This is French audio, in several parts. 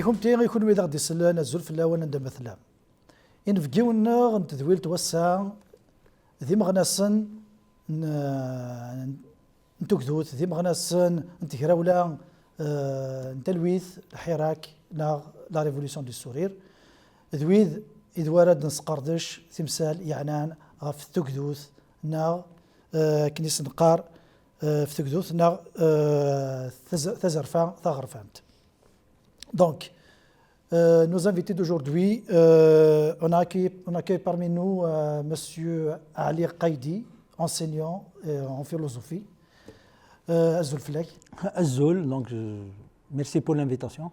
يكون تيغي يكون ويدا غدي سلان الزول في الاول ندم مثلا ان فكيونا نتذويل توسع ذي مغناسن نتوكدوت ذي مغناسن نتكراولا نتلويث الحراك لا ريفوليسيون دو سورير ذويذ إذ ورد نسقردش تمثال يعنان غف تكدوث نا كنيس نقار في تكدوث نا ثزرفان ثغرفانت. Donc, nos invités d'aujourd'hui, on accueille parmi nous Monsieur Ali Qaidi, enseignant en philosophie. Azul Flek. Azul, donc merci pour l'invitation.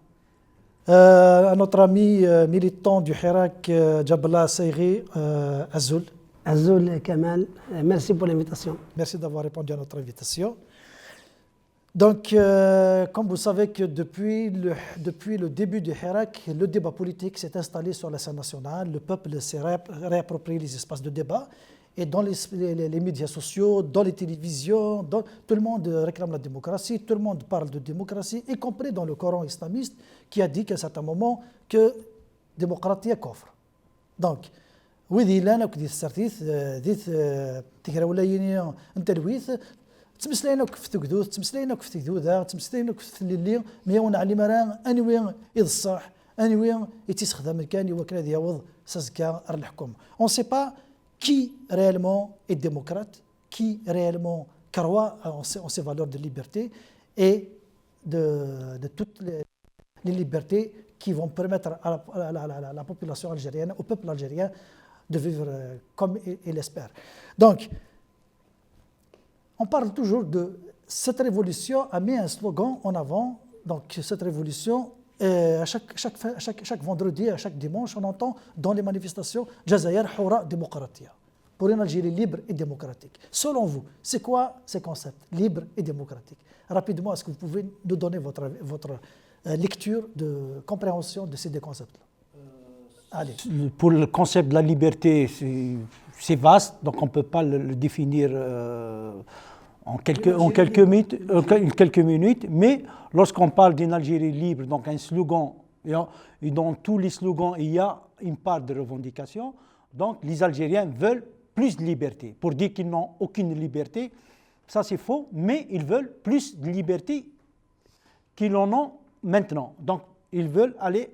Notre ami militant du Hirak, Jabla Seyri, Azul. Azul Kamal, merci pour l'invitation. Merci d'avoir répondu à notre invitation. Donc, comme vous savez que depuis le début du Hirak, le débat politique s'est installé sur la scène nationale, le peuple s'est réapproprié les espaces de débat, et dans les médias sociaux, dans les télévisions, tout le monde réclame la démocratie, tout le monde parle de démocratie, y compris dans le Coran islamiste, qui a dit qu'à un certain moment que démocratie est coffre. Donc, وذي لنا وكذي السرتيث ذيث تكراولايين نتلويث تمسلينا في تكذوث تمسلينا في تكذوذا تمسلينا في اللي ميون على مران انوين اذ الصح انوين يتسخدم كان وكذا يوض سازكا الحكومه. On ne sait pas qui réellement est démocrate, qui réellement croit en ces valeurs de liberté et de toutes les libertés qui vont permettre à la population algérienne, au peuple algérien, de vivre comme il l'espère. Donc, on parle toujours de cette révolution a mis un slogan en avant. Donc, cette révolution, à chaque vendredi, à chaque dimanche, on entend dans les manifestations Jazair Houra Démocratia, pour une Algérie libre et démocratique. Selon vous, c'est quoi ces concepts, libre et démocratique? Rapidement, est-ce que vous pouvez nous donner votre lecture de compréhension de ces deux concepts-là? Allez. Pour le concept de la liberté, c'est vaste, donc on ne peut pas le définir en quelques minutes, mais lorsqu'on parle d'une Algérie libre, donc un slogan, et dans tous les slogans, il y a une part de revendication, donc les Algériens veulent plus de liberté. Pour dire qu'ils n'ont aucune liberté, ça c'est faux, mais ils veulent plus de liberté qu'ils en ont maintenant. Donc, ils veulent aller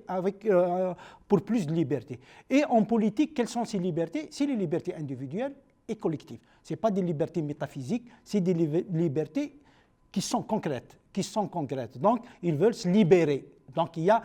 pour plus de liberté. Et en politique, quelles sont ces libertés? C'est les libertés individuelles et collectives. Ce n'est pas des libertés métaphysiques, c'est des libertés qui sont concrètes. Donc, ils veulent se libérer. Donc, il y a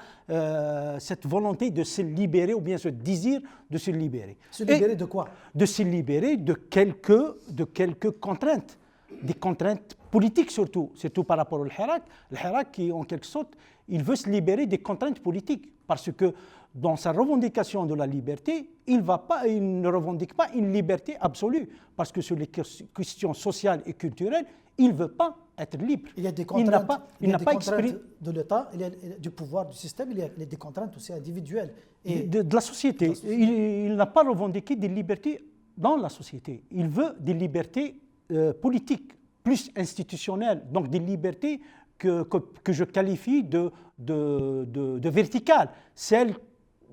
cette volonté de se libérer, ou bien ce désir de se libérer. Se libérer de quoi? De se libérer de quelques contraintes. Des contraintes politiques surtout par rapport au Hirak. Le Hirak qui, en quelque sorte, il veut se libérer des contraintes politiques parce que dans sa revendication de la liberté, il ne revendique pas une liberté absolue parce que sur les questions sociales et culturelles, il ne veut pas être libre. Il y a des contraintes, il n'a pas exprimé de l'État, il y a du pouvoir du système, il y a des contraintes aussi individuelles. Et de la société. Il n'a pas revendiqué des libertés dans la société. Il veut des libertés politiques, plus institutionnelles, donc des libertés que je qualifie de verticales.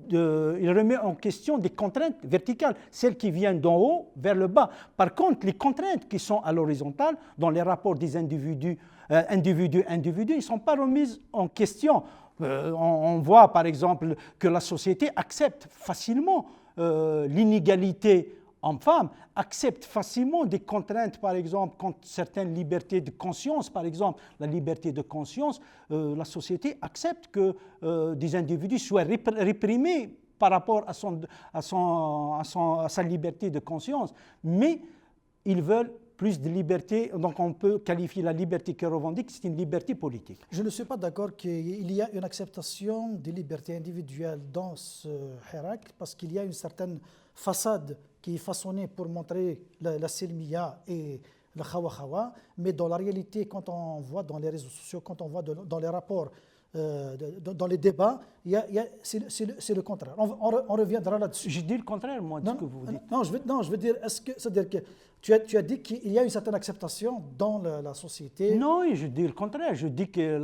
Il remet en question des contraintes verticales, celles qui viennent d'en haut vers le bas. Par contre, les contraintes qui sont à l'horizontale, dans les rapports des individus, ils ne sont pas remises en question. On voit par exemple que la société accepte facilement l'inégalité hommes-femmes, acceptent facilement des contraintes, par exemple, contre certaines libertés de conscience, par exemple, la liberté de conscience, la société accepte que des individus soient réprimés par rapport à sa liberté de conscience, mais ils veulent plus de liberté, donc on peut qualifier la liberté qu'ils revendiquent, c'est une liberté politique. Je ne suis pas d'accord qu'il y a une acceptation des libertés individuelles dans ce Hirak, parce qu'il y a une certaine façade qui est façonnée pour montrer la Silmiya et le Khawa, mais dans la réalité, quand on voit dans les réseaux sociaux, quand on voit dans les rapports, dans les débats, c'est le contraire. On reviendra là-dessus. Je dis le contraire, moi, de ce que vous dites. Non, je veux dire, c'est-à-dire que Tu as dit qu'il y a une certaine acceptation dans la société. Non, je dis le contraire. Je dis que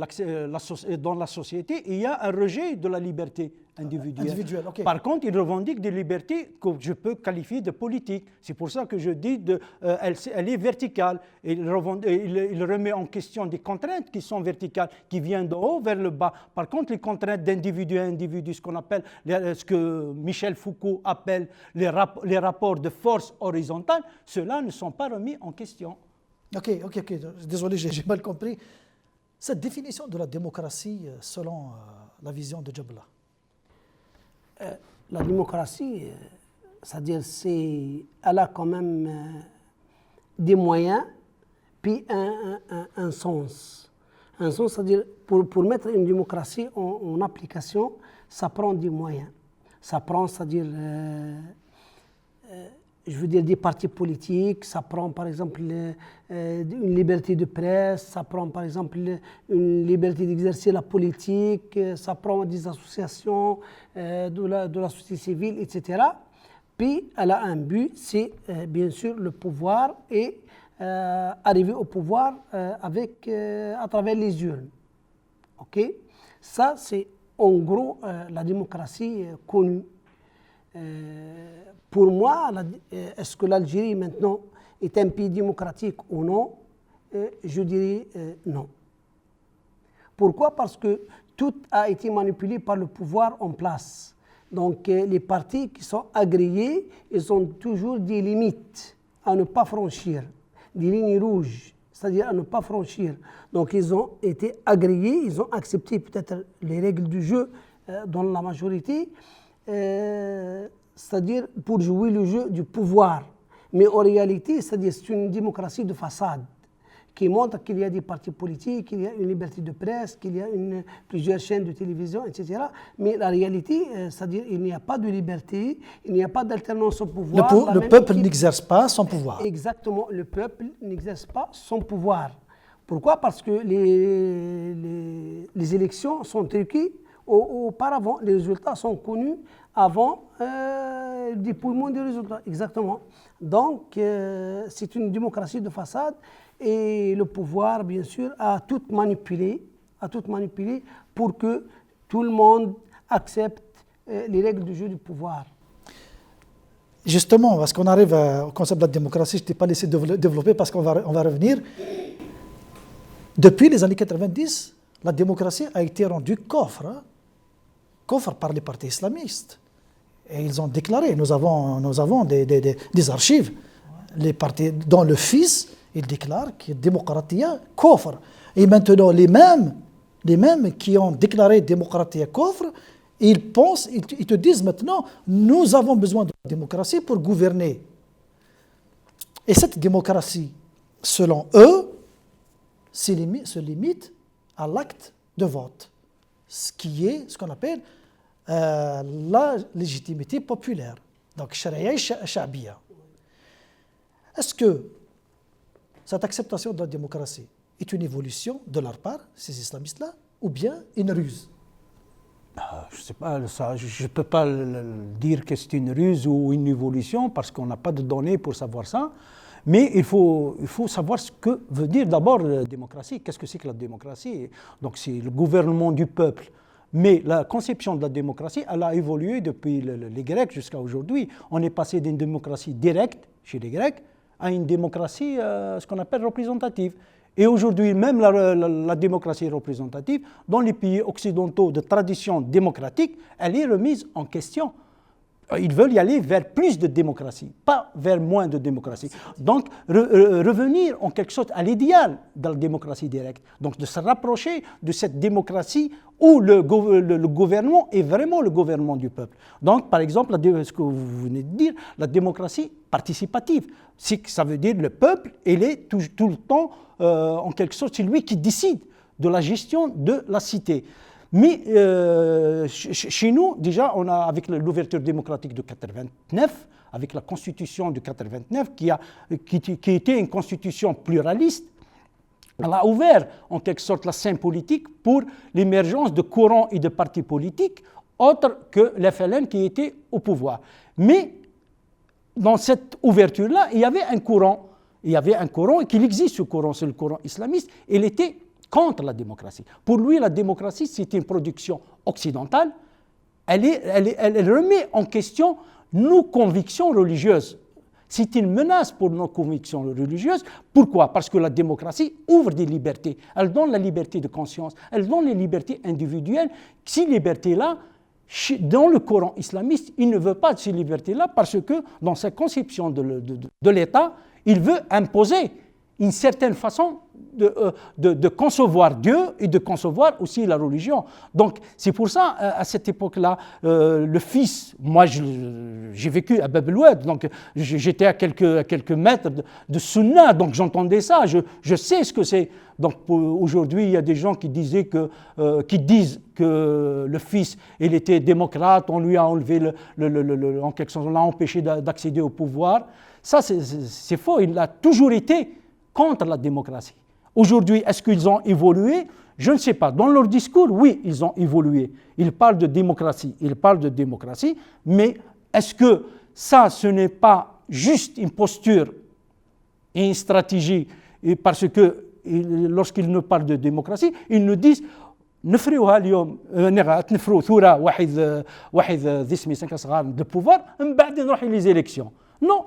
dans la société, il y a un rejet de la liberté individuelle. Okay. Par contre, il revendique des libertés que je peux qualifier de politiques. C'est pour ça que je dis elle est verticale. Il remet en question des contraintes qui sont verticales, qui viennent de haut vers le bas. Par contre, les contraintes d'individu à individu, ce qu'on appelle, ce que Michel Foucault appelle les rapports de force horizontale, ceux-là ne sont pas remis en question. Ok. Désolé, j'ai mal compris. Cette définition de la démocratie selon la vision de Djebla. La démocratie, c'est-à-dire elle a quand même des moyens, puis un sens. Un sens, c'est-à-dire pour mettre une démocratie en application, ça prend des moyens. Ça prend, c'est-à-dire, je veux dire, des partis politiques, ça prend par exemple une liberté de presse, ça prend par exemple une liberté d'exercer la politique, ça prend des associations de la société civile, etc. Puis elle a un but, c'est bien sûr le pouvoir et arriver au pouvoir à travers les urnes. Ok? Ça, c'est en gros la démocratie connue. Pour moi, est-ce que l'Algérie maintenant est un pays démocratique ou non? Je dirais non. Pourquoi? Parce que tout a été manipulé par le pouvoir en place. Donc les partis qui sont agréés, ils ont toujours des limites à ne pas franchir, des lignes rouges, c'est-à-dire à ne pas franchir. Donc ils ont été agréés, ils ont accepté peut-être les règles du jeu dans la majorité. C'est-à-dire pour jouer le jeu du pouvoir. Mais en réalité, c'est-à-dire c'est une démocratie de façade qui montre qu'il y a des partis politiques, qu'il y a une liberté de presse, qu'il y a plusieurs chaînes de télévision, etc. Mais la réalité, c'est-à-dire il n'y a pas de liberté, il n'y a pas d'alternance au pouvoir. Le peuple n'exerce pas son pouvoir. Exactement, le peuple n'exerce pas son pouvoir. Pourquoi? Parce que les élections sont truquées auparavant, les résultats sont connus avant le dépouillement des résultats. Exactement. Donc, c'est une démocratie de façade et le pouvoir, bien sûr, a tout manipulé pour que tout le monde accepte les règles du jeu du pouvoir. Justement, parce qu'on arrive au concept de la démocratie, je ne t'ai pas laissé développer parce qu'on va revenir. Depuis les années 90, la démocratie a été rendue coffre par les partis islamistes. Et ils ont déclaré, nous avons des archives, les partis, dont le fils, il déclare que démocratia coffre. Et maintenant, les mêmes qui ont déclaré démocratia coffre, ils te disent maintenant, nous avons besoin de la démocratie pour gouverner. Et cette démocratie, selon eux, se limite à l'acte de vote, ce qui est ce qu'on appelle la légitimité populaire. Donc, sharia sha'biya. Est-ce que cette acceptation de la démocratie est une évolution de leur part, ces islamistes-là, ou bien une ruse? Je ne sais pas, ça, je ne peux pas dire que c'est une ruse ou une évolution parce qu'on n'a pas de données pour savoir ça. Mais il faut savoir ce que veut dire d'abord la démocratie. Qu'est-ce que c'est que la démocratie? Donc c'est le gouvernement du peuple. Mais la conception de la démocratie, elle a évolué depuis les Grecs jusqu'à aujourd'hui. On est passé d'une démocratie directe chez les Grecs à une démocratie, ce qu'on appelle représentative. Et aujourd'hui, même la démocratie représentative, dans les pays occidentaux de tradition démocratique, elle est remise en question. Ils veulent y aller vers plus de démocratie, pas vers moins de démocratie. Donc, revenir en quelque sorte à l'idéal de la démocratie directe. Donc, de se rapprocher de cette démocratie où le gouvernement est vraiment le gouvernement du peuple. Donc, par exemple, ce que vous venez de dire, la démocratie participative. Ça veut dire le peuple, il est tout le temps, en quelque sorte, c'est lui qui décide de la gestion de la cité. Mais chez nous, déjà, on a, avec l'ouverture démocratique de 89, avec la constitution de 89, qui était une constitution pluraliste, elle a ouvert en quelque sorte la scène politique pour l'émergence de courants et de partis politiques autres que l'FLN qui étaient au pouvoir. Mais dans cette ouverture-là, il y avait un courant. Il y avait un courant, et qu'il existe ce courant, c'est le courant islamiste. Il était contre la démocratie. Pour lui, la démocratie, c'est une production occidentale. Elle remet en question nos convictions religieuses. C'est une menace pour nos convictions religieuses. Pourquoi? Parce que la démocratie ouvre des libertés. Elle donne la liberté de conscience, elle donne les libertés individuelles. Ces libertés-là, dans le Coran islamiste, il ne veut pas de ces libertés-là parce que dans sa conception de l'État, il veut imposer une certaine façon de concevoir Dieu et de concevoir aussi la religion. Donc c'est pour ça, à cette époque-là, le fils, moi j'ai vécu à Bab el-Oued, donc j'étais à quelques mètres de Sunna, donc j'entendais ça, je sais ce que c'est. Donc aujourd'hui, il y a des gens qui disent que le fils, il était démocrate, on lui a enlevé, en quelque sorte, on l'a empêché d'accéder au pouvoir. Ça, c'est faux, il a toujours été contre la démocratie. Aujourd'hui, est-ce qu'ils ont évolué? Je ne sais pas. Dans leur discours, oui, ils ont évolué. Ils parlent de démocratie, mais est-ce que ça, ce n'est pas juste une posture et une stratégie? Parce que lorsqu'ils nous parlent de démocratie, ils nous disent نفريوها اليوم نفروا ثوره واحد ذي سميتها صغار de pouvoir من بعد نروح les élections. Non,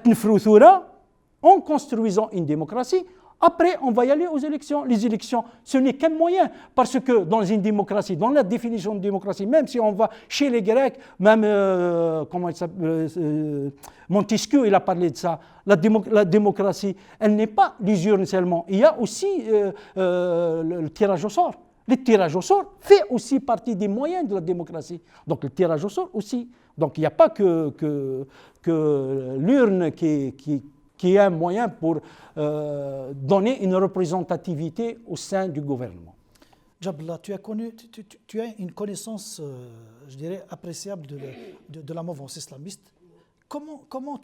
نفروا ثوره en construisant une démocratie. Après, on va y aller aux élections. Les élections, ce n'est qu'un moyen, parce que dans une démocratie, dans la définition de démocratie, même si on va chez les Grecs, même Montesquieu, il a parlé de ça, la démocratie, elle n'est pas les urnes seulement. Il y a aussi le tirage au sort. Le tirage au sort fait aussi partie des moyens de la démocratie. Donc le tirage au sort aussi. Donc il n'y a pas que l'urne qui est un moyen pour donner une représentativité au sein du gouvernement. Jabla, tu as une connaissance, je dirais, appréciable de la mouvance islamiste. Comment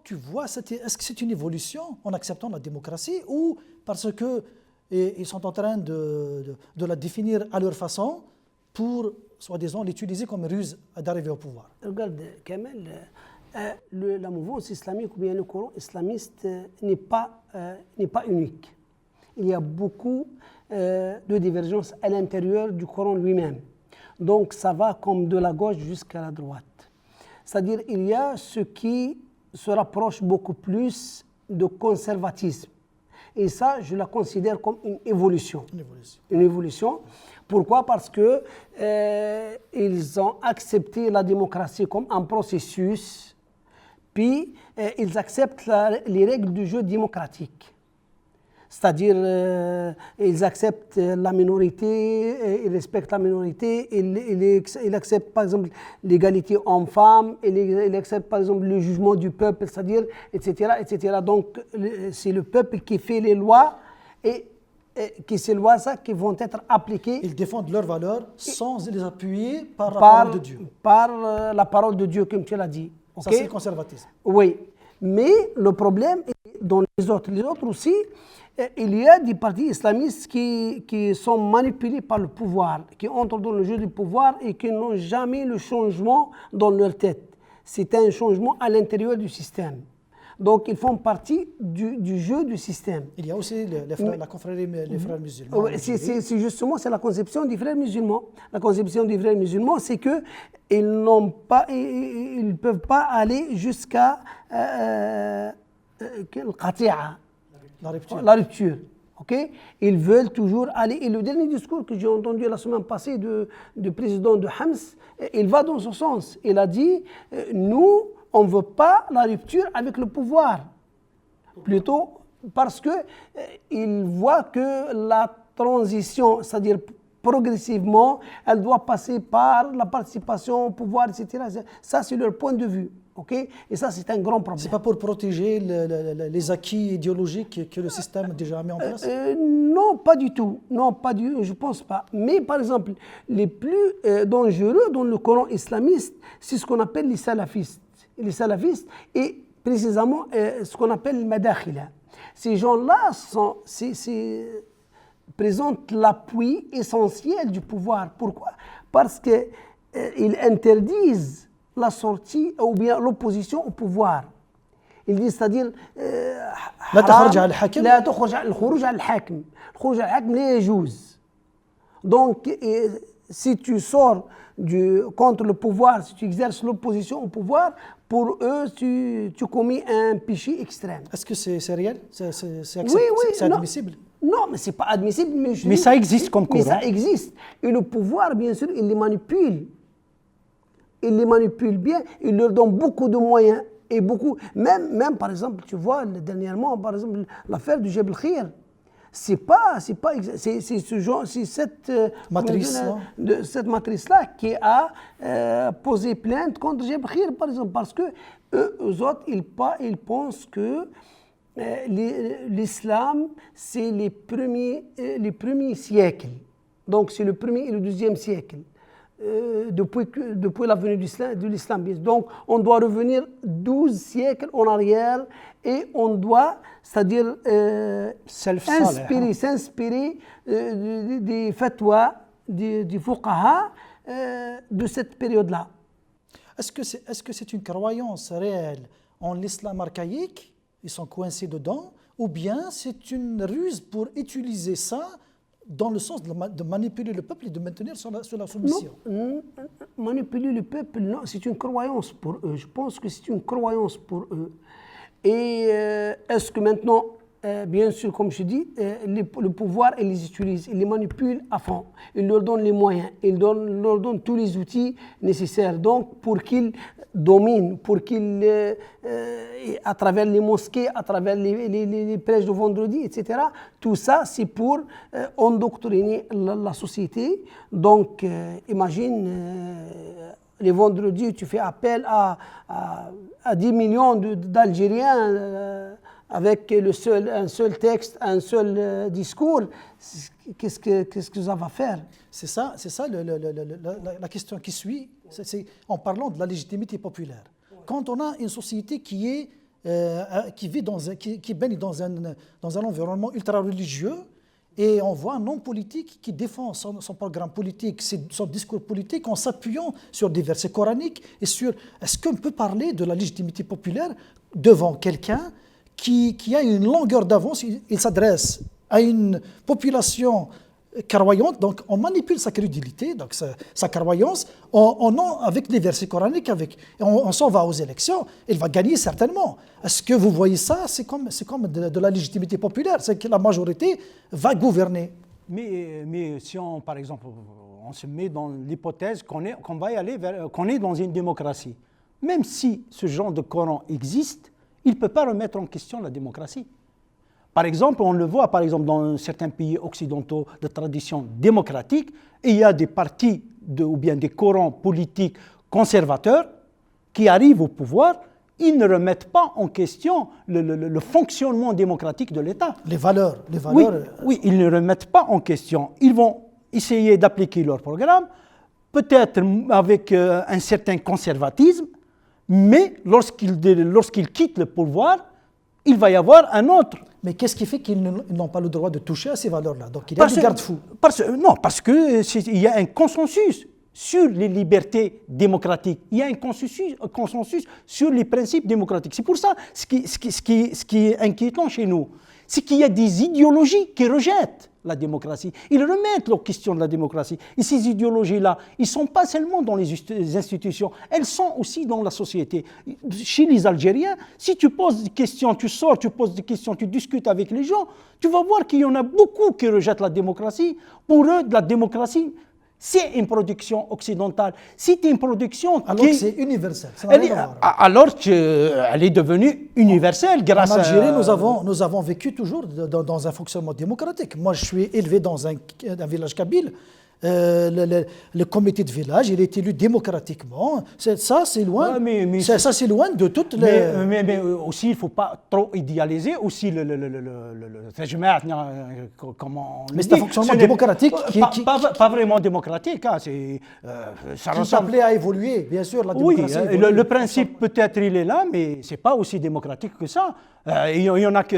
tu vois, est-ce que c'est une évolution en acceptant la démocratie ou parce qu'ils sont en train de la définir à leur façon pour, soi-disant, l'utiliser comme ruse d'arriver au pouvoir? Regarde, Kamel, la mouvance islamique ou bien le courant islamiste n'est pas unique. Il y a beaucoup de divergences à l'intérieur du Coran lui-même. Donc ça va comme de la gauche jusqu'à la droite. C'est-à-dire il y a ce qui se rapproche beaucoup plus de conservatisme. Et ça, je la considère comme une évolution. Une évolution. Pourquoi? Parce que ils ont accepté la démocratie comme un processus, puis ils acceptent les règles du jeu démocratique. C'est-à-dire, ils acceptent la minorité, ils respectent la minorité, ils acceptent par exemple l'égalité homme-femme, ils acceptent par exemple le jugement du peuple, c'est-à-dire, etc., etc. Donc, c'est le peuple qui fait les lois et ces lois qui vont être appliquées. Ils défendent leurs valeurs sans les appuyer par la parole de Dieu. Par la parole de Dieu, comme tu l'as dit. Okay? Ça, c'est le conservatisme. Oui, mais le problème, dans les autres aussi, il y a des partis islamistes qui sont manipulés par le pouvoir, qui entrent dans le jeu du pouvoir et qui n'ont jamais le changement dans leur tête. C'est un changement à l'intérieur du système. Donc, ils font partie du jeu du système. Il y a aussi la confrérie, les frères musulmans. C'est justement la conception des frères musulmans. La conception des frères musulmans, c'est qu'ils ne peuvent pas aller jusqu'à la rupture. Okay? Ils veulent toujours aller. Et le dernier discours que j'ai entendu la semaine passée du président de Hams, il va dans ce sens. Il a dit, nous, on ne veut pas la rupture avec le pouvoir. Plutôt parce qu'il voit que la transition, c'est-à-dire progressivement, elle doit passer par la participation au pouvoir, etc. Ça, c'est leur point de vue. Okay? Et ça, c'est un grand problème. Ce n'est pas pour protéger les acquis idéologiques que le système a déjà mis en place? Non, pas du tout. Non, pas du tout, je ne pense pas. Mais par exemple, les plus dangereux dans le Coran islamiste, c'est ce qu'on appelle les salafistes. Les salafistes et précisément ce qu'on appelle le madakhila. Ces gens-là présentent l'appui essentiel du pouvoir. Pourquoi? Parce qu'ils interdisent la sortie ou bien l'opposition au pouvoir. Il dit, c'est-à-dire لا تخرج على الحاكم. لا تخرج على الخروج على الحاكم. الخروج على الحاكم لا يجوز. Donc, si tu sors contre le pouvoir, si tu exerces l'opposition au pouvoir, pour eux, tu commis un péché extrême. Est-ce que c'est réel? C'est non. admissible? Non, mais ce n'est pas admissible. Mais ça existe comme courant. Mais ça existe. Et le pouvoir, bien sûr, il les manipule. Il les manipule bien, il leur donne beaucoup de moyens. Et beaucoup, même par exemple, tu vois, dernièrement, par exemple, l'affaire du Jebel Khir. C'est ce genre, c'est cette matrice-là qui a posé plainte contre Jebel Khir, par exemple, parce que eux autres, ils pensent que l'islam, c'est les premiers siècles. Donc, c'est le 1er et le 2e siècle. Depuis la venue de l'islam. Donc, on doit revenir 12 siècles en arrière et on doit, c'est-à-dire s'inspirer des fatwas, des fuqaha de cette période-là. Est-ce que c'est une croyance réelle en l'islam archaïque, ils sont coincés dedans, ou bien c'est une ruse pour utiliser ça dans le sens de manipuler le peuple et de maintenir sur la soumission? Non, manipuler le peuple, non, c'est une croyance pour eux. Je pense que c'est une croyance pour eux. Et est-ce que maintenant, bien sûr, comme je dis, le pouvoir, ils les utilisent, ils les manipulent à fond. Ils leur donnent les moyens, ils leur donnent tous les outils nécessaires. Donc, pour qu'ils dominent, pour qu'ils, à travers les mosquées, à travers les prêches de vendredi, etc., tout ça, c'est pour endoctriner la société. Donc, imagine, les vendredis, tu fais appel à 10 millions d'Algériens avec un seul texte, un seul discours. Qu'est-ce que ça va faire? C'est ça la question qui suit, c'est en parlant de la légitimité populaire. Quand on a une société qui baigne dans un environnement ultra-religieux, et on voit un homme politique qui défend son programme politique, son discours politique en s'appuyant sur des versets coraniques et sur... Est-ce qu'on peut parler de la légitimité populaire devant quelqu'un qui a une longueur d'avance? Il s'adresse à une population croyante, donc on manipule sa crédulité, donc sa croyance, avec les versets coraniques, on s'en va aux élections, il va gagner certainement. Est-ce que vous voyez ça? C'est comme de la légitimité populaire, c'est que la majorité va gouverner. Mais si on, par exemple, on se met dans l'hypothèse qu'on est dans une démocratie, même si ce genre de Coran existe, il ne peut pas remettre en question la démocratie. Par exemple, on le voit dans certains pays occidentaux de tradition démocratique, et il y a des partis ou bien des courants politiques conservateurs qui arrivent au pouvoir, ils ne remettent pas en question le fonctionnement démocratique de l'État. Les valeurs. Oui, ils ne remettent pas en question. Ils vont essayer d'appliquer leur programme, peut-être avec un certain conservatisme, mais lorsqu'ils quittent le pouvoir, il va y avoir un autre. Mais qu'est-ce qui fait qu'ils n'ont pas le droit de toucher à ces valeurs-là? Donc il y a des garde-fous. Parce qu'il y a un consensus sur les libertés démocratiques. Il y a un consensus sur les principes démocratiques. C'est pour ça, ce qui est inquiétant chez nous, c'est qu'il y a des idéologies qui rejettent la démocratie. Ils remettent leur question de la démocratie. Et ces idéologies-là, ils ne sont pas seulement dans les institutions, elles sont aussi dans la société. Chez les Algériens, si tu poses des questions, tu poses des questions, tu discutes avec les gens, tu vas voir qu'il y en a beaucoup qui rejettent la démocratie. Pour eux, la démocratie, c'est une production occidentale. C'est une production alors que c'est universel. Alors qu'elle est devenue universelle grâce à... En Algérie, nous avons vécu toujours dans un fonctionnement démocratique. Moi, je suis élevé dans un village kabyle. Le comité de village, il est élu démocratiquement. Ça, c'est loin. Ça, c'est loin de toutes les... Mais aussi, il ne faut pas trop idéaliser aussi le comment on mais c'est un fonctionnement démocratique pas vraiment démocratique. Hein, ça ressemble à évoluer, bien sûr, la démocratie. Oui, le principe peut-être il est là, mais c'est pas aussi démocratique que ça. Il y en a que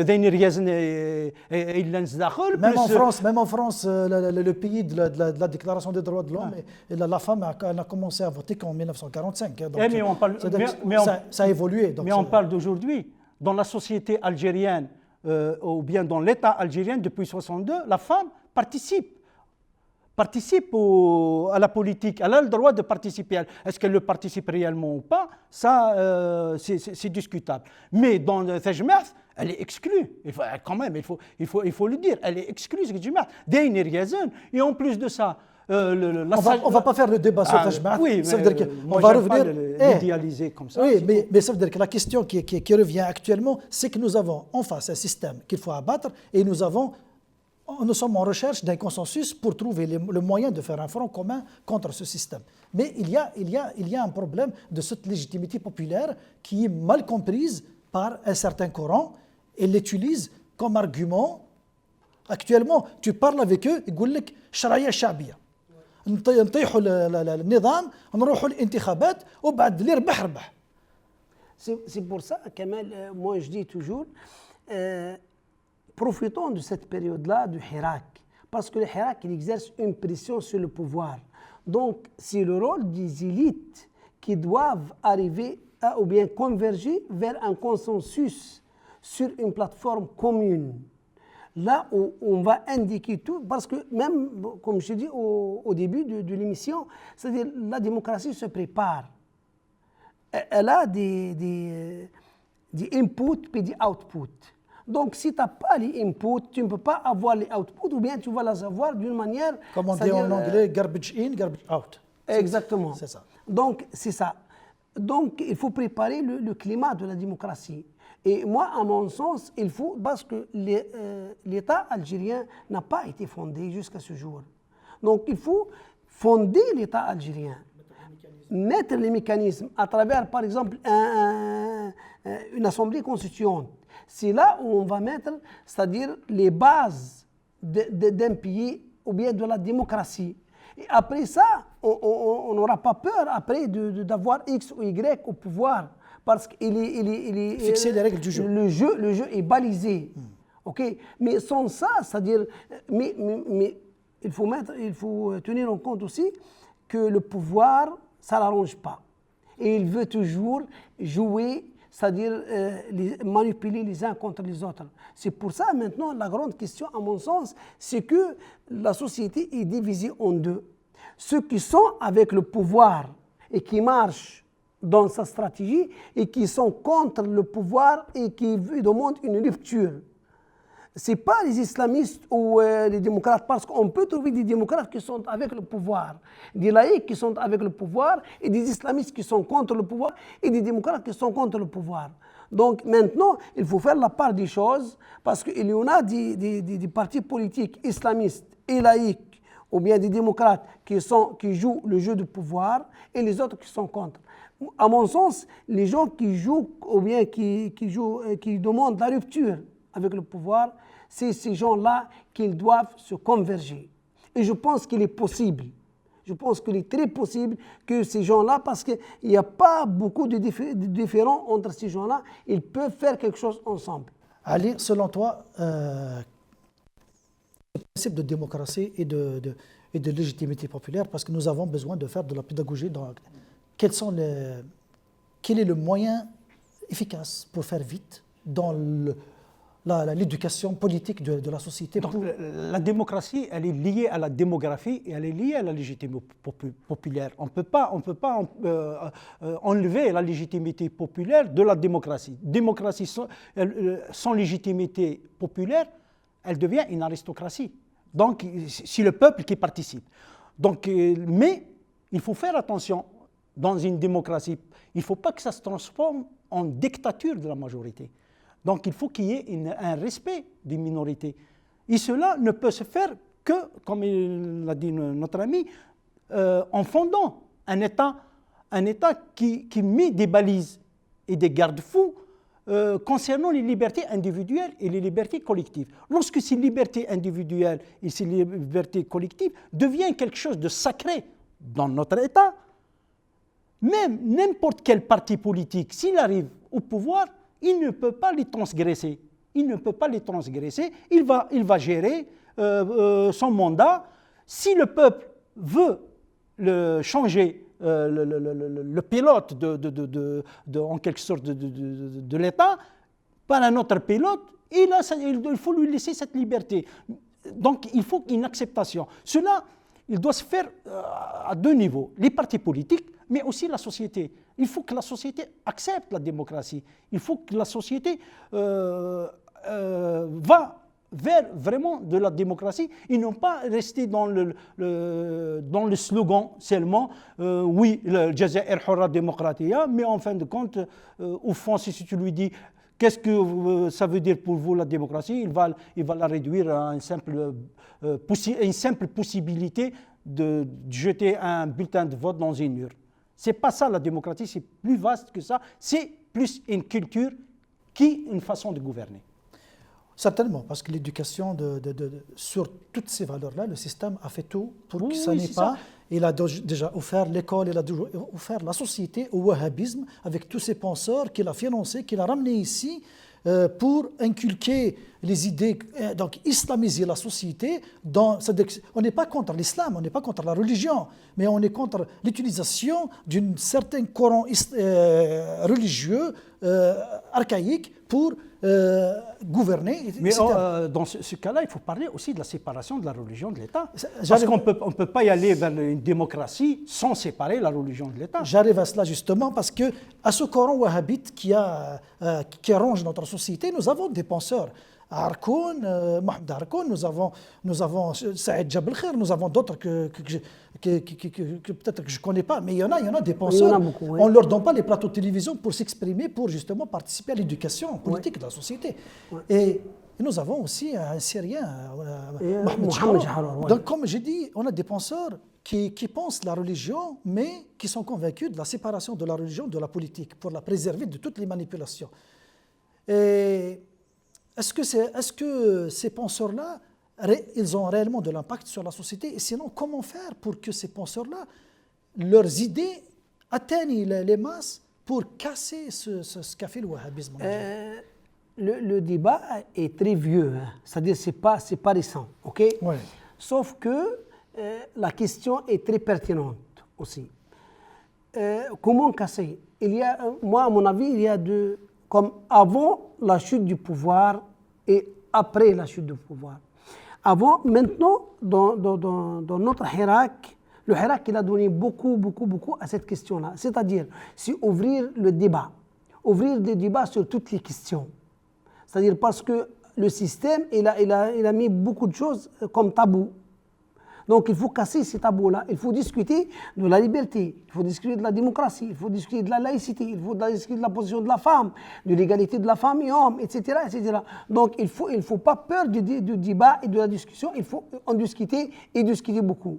même en France, le pays de la Déclaration des droits de l'homme, la femme elle a commencé à voter qu'en 1945. Donc, ça a évolué. Donc mais on parle d'aujourd'hui. Dans la société algérienne ou bien dans l'État algérien, depuis 1962, la femme participe à la politique. Elle a le droit de participer. Est-ce qu'elle le participe réellement ou pas? Ça, c'est discutable. Mais dans le Tajma'th, elle est exclue. Quand même, il faut le dire. Elle est exclue. Et en plus de ça, on ne va pas faire le débat sur Tajma'th. Oui, ça veut dire qu'on va revenir l'idéaliser comme ça. Oui, mais ça veut dire que la question qui revient actuellement, c'est que nous avons en face un système qu'il faut abattre et nous sommes en recherche d'un consensus pour trouver le moyen de faire un front commun contre ce système. Mais il y a un problème de cette légitimité populaire qui est mal comprise par un certain courant et l'utilise comme argument. Actuellement, tu parles avec eux, ils disent « Sharaïa Shabiya ». نطيحوا النظام نروحوا الانتخابات وبعد اللي ربح ربح. C'est pour ça, Kamel, moi je dis toujours, profitons de cette période-là du Hirak, parce que le Hirak il exerce une pression sur le pouvoir. Donc c'est le rôle des élites qui doivent arriver ou bien converger vers un consensus sur une plateforme commune. Là où on va indiquer tout, parce que même, comme je dis au début de l'émission, c'est-à-dire la démocratie se prépare. Elle a des inputs et des outputs. Donc si tu n'as pas les inputs, tu ne peux pas avoir les outputs, ou bien tu vas les avoir d'une manière... Comme on dit en anglais, garbage in, garbage out. Exactement. C'est ça. Donc c'est ça. Donc il faut préparer le climat de la démocratie. Et moi, à mon sens, il faut, parce que l'État algérien n'a pas été fondé jusqu'à ce jour. Donc, il faut fonder l'État algérien, mettre les mécanismes à travers, par exemple, une assemblée constituante. C'est là où on va mettre, c'est-à-dire les bases d'un pays ou bien de la démocratie. Et après ça, on n'aura pas peur après d'avoir X ou Y au pouvoir. Parce qu'il est fixer les règles du jeu. Le jeu est balisé. OK? Mais sans ça, c'est-à-dire, mais il faut tenir en compte aussi que le pouvoir, ça l'arrange pas. Et il veut toujours jouer, c'est-à-dire manipuler les uns contre les autres. C'est pour ça maintenant la grande question, à mon sens, c'est que la société est divisée en deux. Ceux qui sont avec le pouvoir et qui marchent dans sa stratégie et qui sont contre le pouvoir et qui demandent une rupture. Ce n'est pas les islamistes ou les démocrates, parce qu'on peut trouver des démocrates qui sont avec le pouvoir, des laïcs qui sont avec le pouvoir et des islamistes qui sont contre le pouvoir et des démocrates qui sont contre le pouvoir. Donc maintenant, il faut faire la part des choses parce qu'il y en a des partis politiques islamistes et laïcs ou bien des démocrates qui jouent le jeu du pouvoir et les autres qui sont contre. À mon sens, les gens qui jouent ou bien qui demandent la rupture avec le pouvoir, c'est ces gens-là qui doivent se converger. Et je pense qu'il est possible. Je pense qu'il est très possible que ces gens-là, parce qu'il n'y a pas beaucoup de différends entre ces gens-là, ils peuvent faire quelque chose ensemble. Ali, selon toi, le principe de démocratie et de légitimité populaire, parce que nous avons besoin de faire de la pédagogie. Quel est le moyen efficace pour faire vite dans l'éducation politique de la société? Donc, la démocratie, elle est liée à la démographie et elle est liée à la légitimité populaire. On ne peut pas enlever la légitimité populaire de la démocratie. Démocratie sans légitimité populaire, elle devient une aristocratie. Donc, c'est le peuple qui participe. Donc, mais il faut faire attention dans une démocratie. Il ne faut pas que ça se transforme en dictature de la majorité. Donc, il faut qu'il y ait un respect des minorités. Et cela ne peut se faire que, comme l'a dit notre ami, en fondant un État qui met des balises et des garde-fous concernant les libertés individuelles et les libertés collectives. Lorsque ces libertés individuelles et ces libertés collectives deviennent quelque chose de sacré dans notre État, même n'importe quel parti politique, s'il arrive au pouvoir, il ne peut pas les transgresser. Il ne peut pas les transgresser. Il va gérer son mandat. Si le peuple veut changer le pilote en quelque sorte de l'État par un autre pilote, il faut lui laisser cette liberté. Donc il faut une acceptation. Cela, il doit se faire à deux niveaux, les partis politiques, mais aussi la société. Il faut que la société accepte la démocratie. Il faut que la société va vers vraiment de la démocratie et non pas rester dans le slogan seulement oui, le Jazair Hurra Demokratia, mais en fin de compte, au fond, si tu lui dis qu'est-ce que ça veut dire pour vous la démocratie, il va la réduire à une simple possibilité de jeter un bulletin de vote dans une urne. Ce n'est pas ça la démocratie, c'est plus vaste que ça, c'est plus une culture qu'une façon de gouverner. Certainement, parce que l'éducation sur toutes ces valeurs-là, le système a fait tout pour que ça oui, n'ait pas. Il a déjà offert l'école, il a offert la société au wahhabisme avec tous ces penseurs qu'il a financés, qu'il a ramenés ici pour inculquer les idées, donc islamiser la société. On n'est pas contre l'islam, on n'est pas contre la religion, mais on est contre l'utilisation d'un certain courant religieux archaïque pour gouverner. Mais dans ce cas-là, il faut parler aussi de la séparation de la religion de l'État. Parce qu'on ne peut pas y aller vers une démocratie sans séparer la religion de l'État. J'arrive à cela justement parce que à ce courant wahhabite qui ronge notre société, nous avons des penseurs. Harkoun, Mohamed Harkoun, nous avons Saïd Jabel Khair, nous avons d'autres que peut-être que je ne connais pas, mais il y en a des penseurs. On ne leur donne pas les plateaux de télévision pour s'exprimer, pour justement participer à l'éducation politique de la société. Et nous avons aussi un Syrien, Mohamed Chahrour. Donc, comme j'ai dit, on a des penseurs qui pensent la religion, mais qui sont convaincus de la séparation de la religion de la politique, pour la préserver de toutes les manipulations. Et est-ce que ces penseurs-là, ils ont réellement de l'impact sur la société? Et sinon, comment faire pour que ces penseurs-là, leurs idées atteignent les masses pour casser ce qu'a fait le wahhabisme? Le débat est très vieux, hein. C'est-à-dire c'est pas récent, ok? Ouais. Sauf que la question est très pertinente aussi. Comment casser? Moi, à mon avis, il y a deux... comme avant la chute du pouvoir et après la chute du pouvoir. Maintenant, dans notre Hirak, le Hirak, il a donné beaucoup à cette question-là. C'est-à-dire, c'est ouvrir le débat sur toutes les questions. C'est-à-dire parce que le système, il a mis beaucoup de choses comme tabou. Donc il faut casser ces tabous-là, il faut discuter de la liberté, il faut discuter de la démocratie, il faut discuter de la laïcité, il faut discuter de la position de la femme, de l'égalité de la femme et homme, etc. etc. Donc il faut pas peur du débat et de la discussion, il faut en discuter et discuter beaucoup.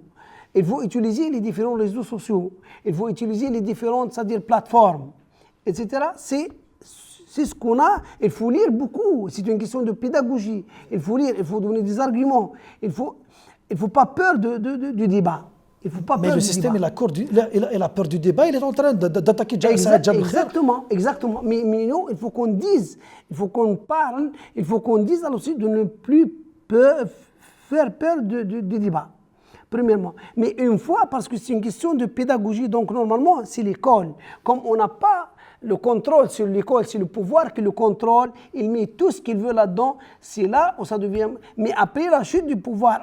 Il faut utiliser les différents réseaux sociaux, il faut utiliser les différentes, c'est-à-dire plateformes, etc. C'est ce qu'on a, il faut lire beaucoup, c'est une question de pédagogie, il faut lire, il faut donner des arguments, il ne faut pas peur du débat. Il faut pas mais le système, il a peur du débat, il est en train d'attaquer Saïd Jabel Khair. Exactement. Mais non, il faut qu'on dise, il faut qu'on parle, il faut qu'on dise aussi de ne plus faire peur du débat, premièrement. Mais une fois, parce que c'est une question de pédagogie, donc normalement, c'est l'école. Comme on n'a pas le contrôle sur l'école, c'est le pouvoir qui le contrôle, il met tout ce qu'il veut là-dedans, c'est là où ça devient... Mais après la chute du pouvoir,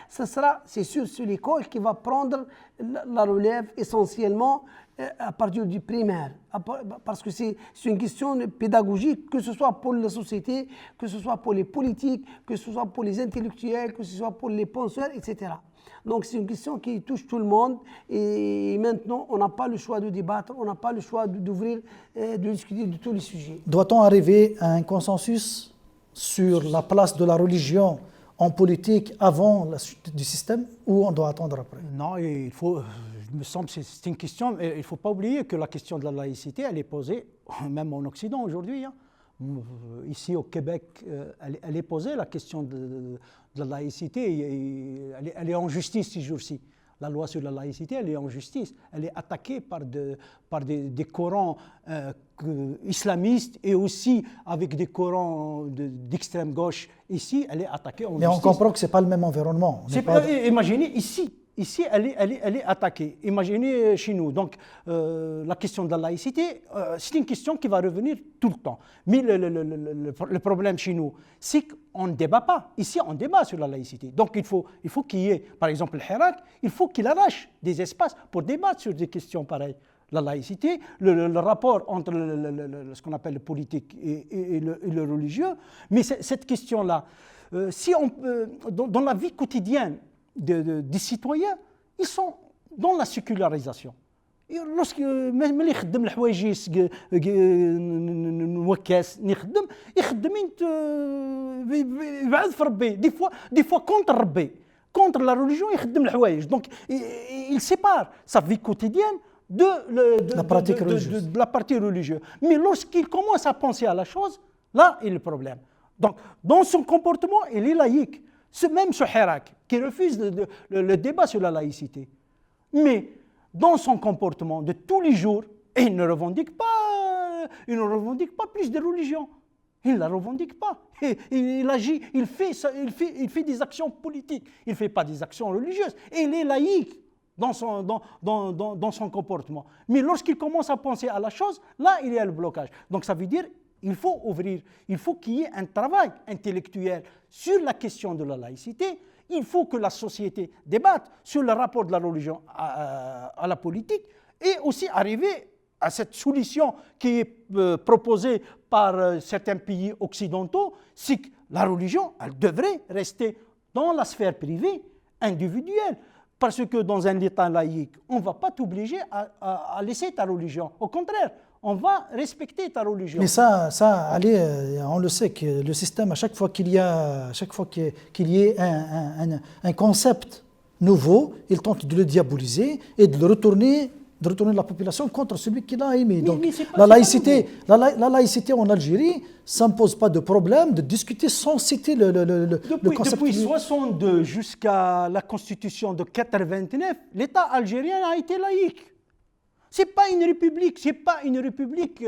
c'est sûr, c'est l'école qui va prendre la relève essentiellement à partir du primaire. Parce que c'est une question pédagogique, que ce soit pour la société, que ce soit pour les politiques, que ce soit pour les intellectuels, que ce soit pour les penseurs, etc. Donc c'est une question qui touche tout le monde et maintenant on n'a pas le choix de débattre, on n'a pas le choix d'ouvrir, de discuter de tous les sujets. Doit-on arriver à un consensus sur la place de la religion en politique avant la chute du système ou on doit attendre après? Non, il me semble que c'est une question, il ne faut pas oublier que la question de la laïcité, elle est posée même en Occident aujourd'hui. Hein. Ici au Québec, elle est posée, la question de la laïcité, elle est en justice ces jours-ci. La loi sur la laïcité, elle est en justice. Elle est attaquée par des Corans islamistes et aussi avec des Corans d'extrême gauche. Ici, elle est attaquée en justice. Mais on comprend que ce n'est pas le même environnement. Imaginez, ici elle est attaquée. Imaginez chez nous. Donc, la question de la laïcité, c'est une question qui va revenir tout le temps. Mais le problème chez nous, c'est qu'on ne débat pas. Ici, on débat sur la laïcité. Donc, il faut qu'il y ait, par exemple, le Hirak, il faut qu'il arrache des espaces pour débattre sur des questions pareilles. La laïcité, le rapport entre ce qu'on appelle le politique et le religieux. Mais cette question-là, si dans la vie quotidienne des citoyens, ils sont dans la sécularisation. Lorsque même اللي يخدم الحوايجيس نوكاس يخدم يبعد في ربي دي فوا كونتر ربي كونتر لا ريليجيون يخدم الحوايج دونك il sépare sa vie quotidienne de la partie religieuse. Mais lorsqu'il commence à penser à la chose, là il y a le problème. Donc dans son comportement, il est laïque. Même ce Hirak qui refuse le débat sur la laïcité. Mais dans son comportement de tous les jours, il ne revendique pas plus de religion. Il ne la revendique pas. Il agit, il fait des actions politiques. Il ne fait pas des actions religieuses. Et il est laïque dans son comportement. Mais lorsqu'il commence à penser à la chose, là, il y a le blocage. Donc ça veut dire il faut ouvrir, il faut qu'il y ait un travail intellectuel sur la question de la laïcité. Il faut que la société débatte sur le rapport de la religion à la politique et aussi arriver à cette solution qui est proposée par certains pays occidentaux, c'est que la religion, elle devrait rester dans la sphère privée, individuelle. Parce que dans un État laïque, on ne va pas t'obliger à laisser ta religion. Au contraire, on va respecter ta religion. Mais ça allez, on le sait que le système, à chaque fois qu'il y ait un concept nouveau, il tente de le diaboliser et de retourner la population contre celui qui l'a aimé. Donc, la laïcité en Algérie, ça ne pose pas de problème de discuter sans citer le concept. Depuis 1962 jusqu'à la constitution de 1989, l'État algérien a été laïque. Ce n'est pas une république, islamique.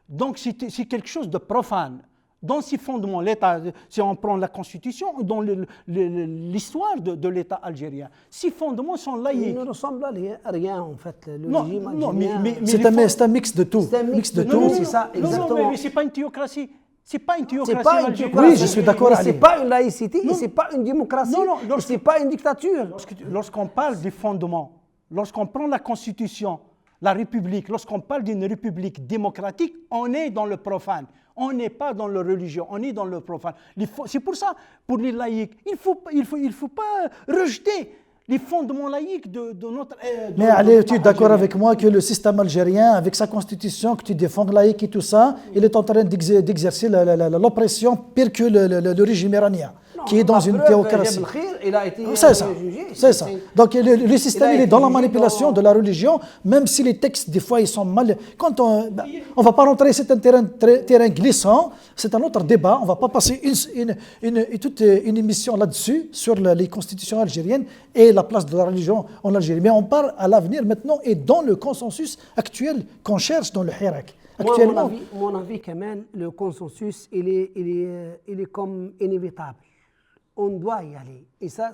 Donc c'est quelque chose de profane. Dans ses fondements, l'État, si on prend la Constitution, dans l'histoire de l'État algérien, ses fondements sont laïques. Il ne ressemble à rien en fait. Régime algérien. Mais c'est un mix de tout. C'est un mix de tout, c'est ça, exactement. Non, mais ce n'est pas une théocratie. C'est pas une théocratie algérienne. Oui, je suis d'accord. Ce n'est pas une laïcité, ce n'est pas une démocratie, ce n'est pas une dictature. Lorsqu'on parle des fondements, lorsqu'on prend la Constitution, la République, lorsqu'on parle d'une République démocratique, on est dans le profane. On n'est pas dans la religion, on est dans le profane. C'est pour ça, pour les laïcs, il faut pas rejeter les fondements laïques de notre... Mais allez, tu es d'accord avec moi que le système algérien, avec sa constitution, que tu défends laïque et tout ça, il est en train d'exercer l'oppression pire que le régime iranien, qui est dans une théocratie. C'est ça. Donc le système, il est dans la manipulation de la religion, même si les textes, des fois, ils sont mal... On ne va pas rentrer, c'est un terrain glissant, c'est un autre débat, on ne va pas passer toute une émission là-dessus, sur les constitutions algériennes et la place de la religion en Algérie. Mais on parle à l'avenir maintenant et dans le consensus actuel qu'on cherche dans le Hirak. Actuellement, mon avis, Kamel, le consensus, il est comme inévitable. On doit y aller. Et ça,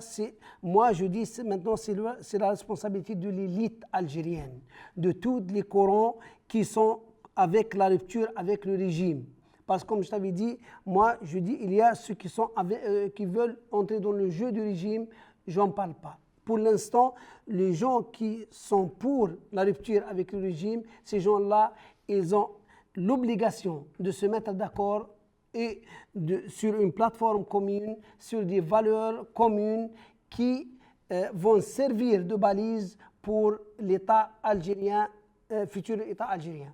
moi je dis maintenant, c'est la responsabilité de l'élite algérienne, de tous les Corans qui sont avec la rupture avec le régime. Parce que comme je t'avais dit, moi je dis, il y a ceux qui veulent entrer dans le jeu du régime, j'en parle pas. Pour l'instant, les gens qui sont pour la rupture avec le régime, ces gens-là, ils ont l'obligation de se mettre d'accord et sur une plateforme commune, sur des valeurs communes qui vont servir de balise pour l'État algérien, futur État algérien.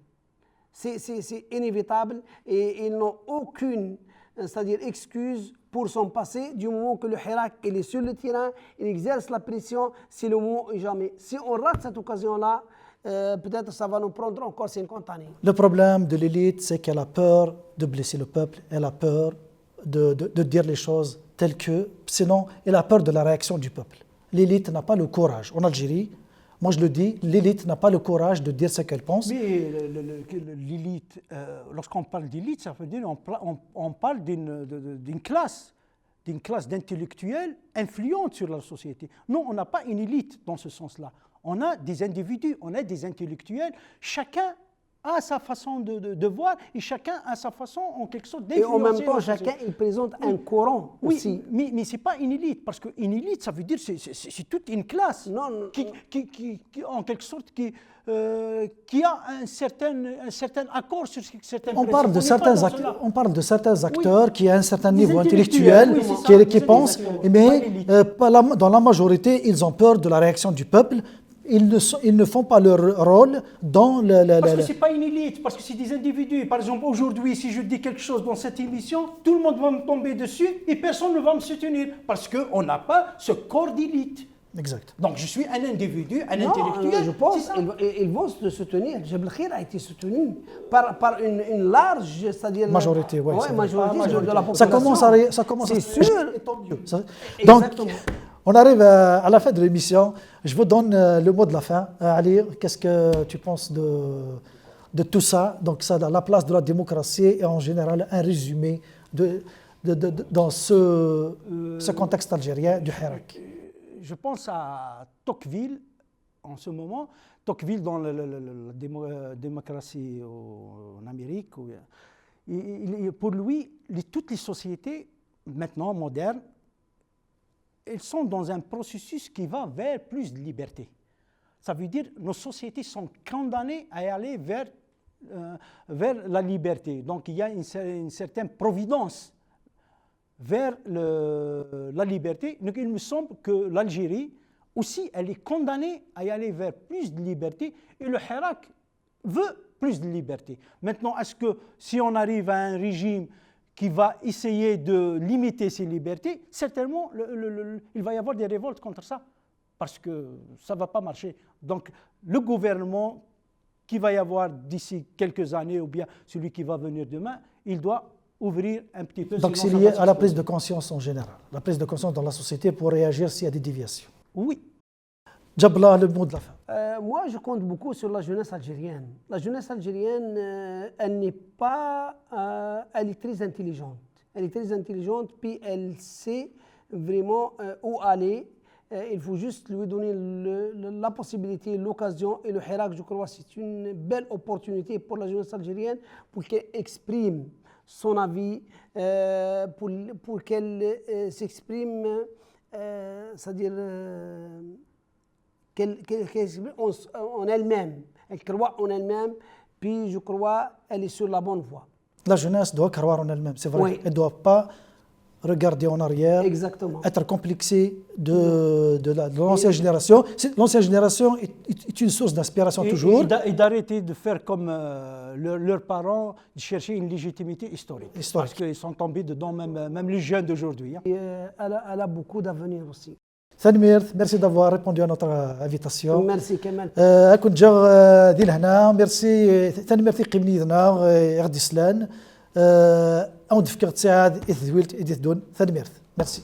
C'est inévitable et ils n'ont aucune, c'est-à-dire excuse pour son passé du moment que le Hirak il est sur le terrain, il exerce la pression, c'est le moment ou jamais. Si on rate cette occasion-là, peut-être ça va nous prendre encore 50 années. Le problème de l'élite, c'est qu'elle a peur de blesser le peuple, elle a peur de dire les choses telles que, sinon elle a peur de la réaction du peuple. l'élite n'a pas le courage. En Algérie, moi je le dis, l'élite n'a pas le courage de dire ce qu'elle pense. Mais l'élite, lorsqu'on parle d'élite, ça veut dire on parle d'une classe d'intellectuels influente sur la société. Non, on n'a pas une élite dans ce sens-là. On a des individus, on a des intellectuels, chacun a sa façon de voir et chacun a sa façon en quelque sorte d'influencer. Et en même temps, chacun il présente un courant aussi. Oui, mais ce n'est pas une élite, parce qu'une élite, ça veut dire c'est toute une classe qui en quelque sorte, qui a un certain accord sur certaines on parle de certains acteurs qui ont un certain niveau intellectuels, intellectuel, qui pensent, mais dans la majorité, ils ont peur de la réaction du peuple. Ils ne font pas leur rôle dans Parce que ce n'est pas une élite, parce que c'est des individus. Par exemple, aujourd'hui, si je dis quelque chose dans cette émission, tout le monde va me tomber dessus et personne ne va me soutenir, parce qu'on n'a pas ce corps d'élite. Exact. Donc je suis un individu, un intellectuel. Je pense qu'ils vont se soutenir. Jebel Khir a été soutenu par une large, c'est-à-dire majorité, majorité de la population. Ça commence c'est sûr. Donc, on arrive à la fin de l'émission. Je vous donne le mot de la fin. Ali, qu'est-ce que tu penses de tout ça? Donc, ça, la place de la démocratie et en général un résumé dans ce contexte algérien du Hirak. Je pense à Tocqueville en ce moment. Tocqueville dans la démocratie en Amérique. Pour lui, toutes les sociétés maintenant modernes, elles sont dans un processus qui va vers plus de liberté. Ça veut dire que nos sociétés sont condamnées à aller vers la liberté. Donc il y a une certaine providence vers la liberté. Donc il me semble que l'Algérie aussi, elle est condamnée à y aller vers plus de liberté et le Hirak veut plus de liberté. Maintenant, est-ce que si on arrive à un régime qui va essayer de limiter ces libertés, certainement il va y avoir des révoltes contre ça, parce que ça ne va pas marcher. Donc le gouvernement qui va y avoir d'ici quelques années, ou bien celui qui va venir demain, il doit ouvrir un petit peu. Donc c'est lié à la prise de conscience en général, la prise de conscience dans la société pour réagir s'il y a des déviations. Oui. Jabla, le mot de la fin. Moi, je compte beaucoup sur la jeunesse algérienne. La jeunesse algérienne, elle n'est pas... elle est très intelligente. Elle est très intelligente, puis elle sait vraiment où aller. Il faut juste lui donner la possibilité, l'occasion. Et le Hirak, je crois, c'est une belle opportunité pour la jeunesse algérienne pour qu'elle exprime son avis, pour qu'elle s'exprime, c'est-à-dire... qu'elle s'exprime en elle-même, elle croit en elle-même, puis je crois qu'elle est sur la bonne voie. La jeunesse doit croire en elle-même, c'est vrai. Oui. Elle ne doit pas regarder en arrière, exactement, être complexée de l'ancienne génération. L'ancienne génération est une source d'inspiration toujours. Et d'arrêter de faire comme leurs parents, de chercher une légitimité historique. Parce qu'ils sont tombés dedans, même les jeunes d'aujourd'hui. Elle a beaucoup d'avenir aussi. ثانمير merci d'avoir répondu à notre invitation. Merci كمال. كنت جا ذي لهنا ميرسي ثانمير في قبنيدنا غدي سلان اون دفكرت ساعد اذ ذويلت اذ دون ثانمير merci.